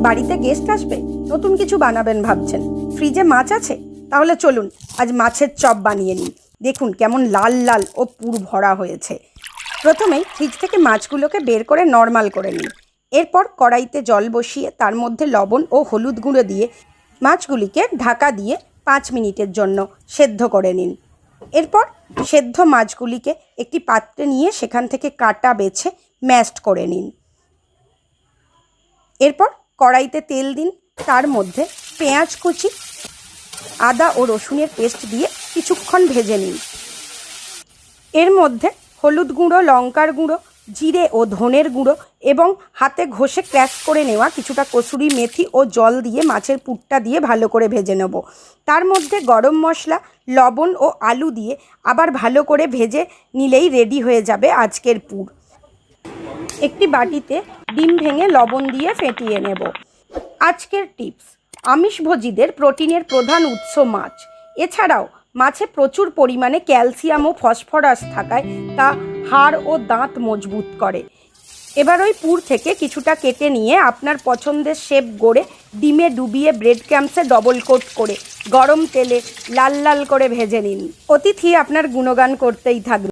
বাড়িতে গেস্ট আসবে, নতুন কিছু বানাবেন ভাবছেন, ফ্রিজে মাছ আছে, তাহলে চলুন আজ মাছের চপ বানিয়ে নিন। দেখুন কেমন লাল লাল ও পুর ভরা হয়েছে। প্রথমেই ফ্রিজ থেকে মাছগুলোকে বের করে নর্মাল করে নিন। এরপর কড়াইতে জল বসিয়ে তার মধ্যে লবণ ও হলুদ গুঁড়ো দিয়ে মাছগুলিকে ঢাকা দিয়ে 5 মিনিটের জন্য সেদ্ধ করে নিন। এরপর সেদ্ধ মাছগুলিকে একটি পাত্রে নিয়ে সেখান থেকে কাটা বেছে ম্যাশড করে নিন। এরপর কড়াইতে তেল দিন, তার মধ্যে পেঁয়াজ কুচি, আদা ও রসুনের পেস্ট দিয়ে কিছুক্ষণ ভেজে নিন। এর মধ্যে হলুদ গুঁড়ো, লঙ্কার গুঁড়ো, জিরে ও ধনের গুঁড়ো এবং হাতে ঘষে ক্র্যাশ করে নেওয়া কিছুটা কসুরি মেথি ও জল দিয়ে মাছের পুরটা দিয়ে ভালো করে ভেজে নেব। তার মধ্যে গরম মশলা, লবণ ও আলু দিয়ে আবার ভালো করে ভেজে নিলেই রেডি হয়ে যাবে আজকের পুর। একটি বাটিতে ডিম ভেঙে লবণ দিয়ে ফেটিয়ে নেব। আজকের টিপস: আমিষভোজীদের প্রোটিনের প্রধান উৎস মাছ। এছাড়াও মাছে প্রচুর পরিমাণে ক্যালসিয়াম ও ফসফরাস থাকায় তা হাড় ও দাঁত মজবুত করে। এবার ওই পুর থেকে কিছুটা কেটে নিয়ে আপনার পছন্দের শেপ গড়ে ডিমে ডুবিয়ে ব্রেড ক্রাম্বসে ডবল কোট করে গরম তেলে লাল লাল করে ভেজে নিন। অতিথি আপনার গুণগান করতেই থাকবে।